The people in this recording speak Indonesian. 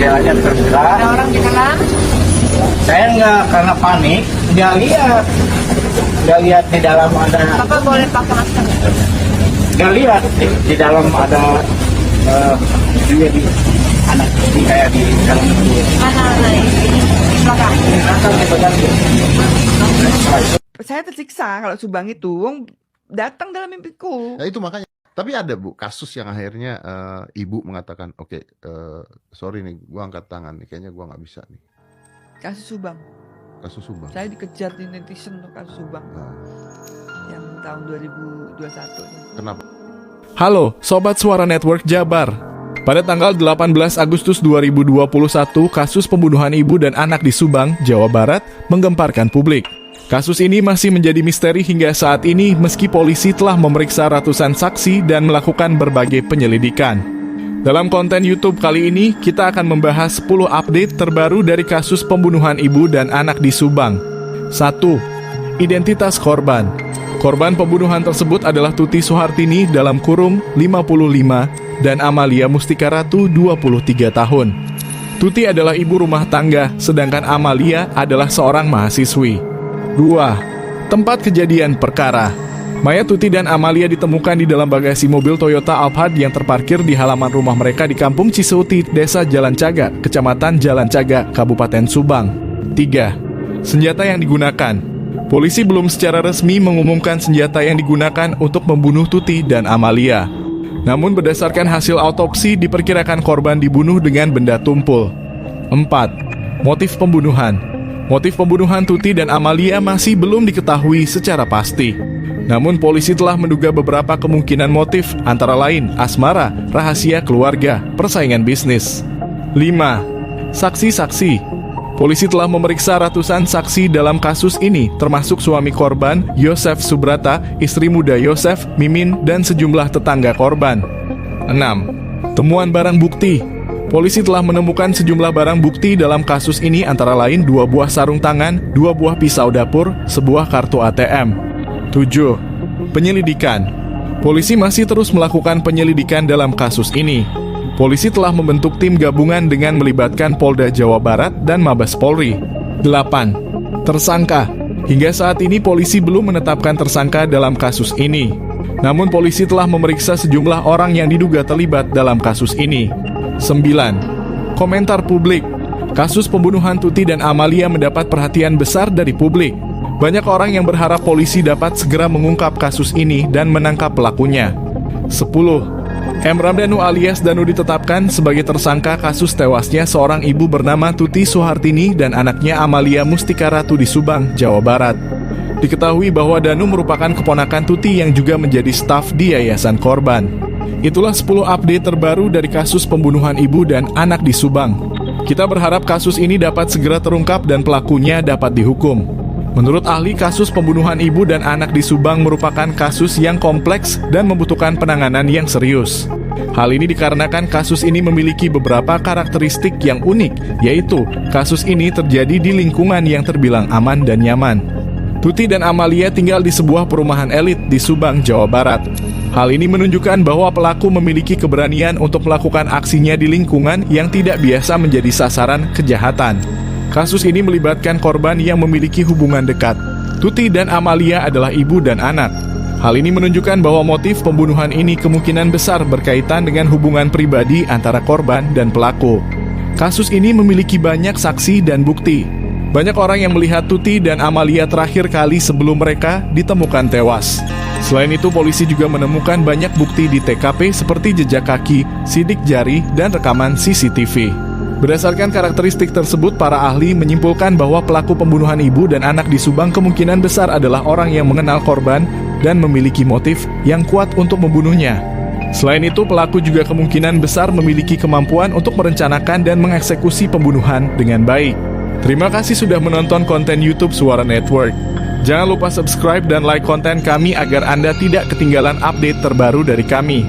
jendelanya terbuka. Ada orang di dalam? Saya nggak, karena panik, nggak lihat di dalam ada. Bapak boleh pakai masker? Nggak lihat di dalam ada dia di anak di kayak di dalam itu. Mana lain? Belakang. Saya tersiksa kalau Subang itu wong datang dalam mimpiku. Ya itu makanya. Tapi ada Bu kasus yang akhirnya ibu mengatakan oke, sorry nih gua angkat tangan nih, kayaknya gua nggak bisa nih. Kasus Subang. Kasus Subang. Saya dikejar di netizen tuh kasus Subang Nah, yang tahun 2021. kenapa? Halo, Sobat Suara Network Jabar. Pada tanggal 18 Agustus 2021, kasus pembunuhan ibu dan anak di Subang, Jawa Barat, menggemparkan publik. Kasus ini masih menjadi misteri hingga saat ini meski polisi telah memeriksa ratusan saksi dan melakukan berbagai penyelidikan. Dalam konten YouTube kali ini, kita akan membahas 10 update terbaru dari kasus pembunuhan ibu dan anak di Subang. 1. Identitas korban. Korban pembunuhan tersebut adalah Tuti Suhartini dalam kurung 55 dan Amalia Mustika Ratu 23 tahun. Tuti adalah ibu rumah tangga, sedangkan Amalia adalah seorang mahasiswi. 2. Tempat kejadian perkara. Mayat Tuti dan Amalia ditemukan di dalam bagasi mobil Toyota Alphard yang terparkir di halaman rumah mereka di Kampung Ciseuti, Desa Jalan Caga, Kecamatan Jalan Caga, Kabupaten Subang. 3. Senjata yang digunakan. Polisi belum secara resmi mengumumkan senjata yang digunakan untuk membunuh Tuti dan Amalia. Namun berdasarkan hasil autopsi diperkirakan korban dibunuh dengan benda tumpul. 4. Motif pembunuhan. Motif pembunuhan Tuti dan Amalia masih belum diketahui secara pasti. Namun polisi telah menduga beberapa kemungkinan motif, antara lain asmara, rahasia keluarga, persaingan bisnis. 5. Saksi-saksi. Polisi telah memeriksa ratusan saksi dalam kasus ini, termasuk suami korban, Yosef Subrata, istri muda Yosef, Mimin, dan sejumlah tetangga korban. 6. Temuan barang bukti. Polisi telah menemukan sejumlah barang bukti dalam kasus ini, antara lain 2 buah sarung tangan, 2 buah pisau dapur, sebuah kartu ATM. 7. Penyelidikan. Polisi masih terus melakukan penyelidikan dalam kasus ini. Polisi telah membentuk tim gabungan dengan melibatkan Polda Jawa Barat dan Mabes Polri. 8. Tersangka. Hingga saat ini polisi belum menetapkan tersangka dalam kasus ini. Namun polisi telah memeriksa sejumlah orang yang diduga terlibat dalam kasus ini. 9. Komentar publik. Kasus pembunuhan Tuti dan Amalia mendapat perhatian besar dari publik. Banyak orang yang berharap polisi dapat segera mengungkap kasus ini dan menangkap pelakunya. 10. M. Ramdhanu alias Danu ditetapkan sebagai tersangka kasus tewasnya seorang ibu bernama Tuti Suhartini dan anaknya Amalia Mustika Ratu di Subang, Jawa Barat. Diketahui bahwa Danu merupakan keponakan Tuti yang juga menjadi staf di yayasan korban. Itulah 10 update terbaru dari kasus pembunuhan ibu dan anak di Subang. Kita berharap kasus ini dapat segera terungkap dan pelakunya dapat dihukum. Menurut ahli, kasus pembunuhan ibu dan anak di Subang merupakan kasus yang kompleks dan membutuhkan penanganan yang serius. Hal ini dikarenakan kasus ini memiliki beberapa karakteristik yang unik, yaitu kasus ini terjadi di lingkungan yang terbilang aman dan nyaman. Tuti dan Amalia tinggal di sebuah perumahan elit di Subang, Jawa Barat. Hal ini menunjukkan bahwa pelaku memiliki keberanian untuk melakukan aksinya di lingkungan yang tidak biasa menjadi sasaran kejahatan. Kasus ini melibatkan korban yang memiliki hubungan dekat. Tuti dan Amalia adalah ibu dan anak. Hal ini menunjukkan bahwa motif pembunuhan ini kemungkinan besar berkaitan dengan hubungan pribadi antara korban dan pelaku. Kasus ini memiliki banyak saksi dan bukti. Banyak orang yang melihat Tuti dan Amalia terakhir kali sebelum mereka ditemukan tewas. Selain itu, polisi juga menemukan banyak bukti di TKP seperti jejak kaki, sidik jari, dan rekaman CCTV. Berdasarkan karakteristik tersebut, para ahli menyimpulkan bahwa pelaku pembunuhan ibu dan anak di Subang kemungkinan besar adalah orang yang mengenal korban dan memiliki motif yang kuat untuk membunuhnya. Selain itu, pelaku juga kemungkinan besar memiliki kemampuan untuk merencanakan dan mengeksekusi pembunuhan dengan baik. Terima kasih sudah menonton konten YouTube Suara Network. Jangan lupa subscribe dan like konten kami agar Anda tidak ketinggalan update terbaru dari kami.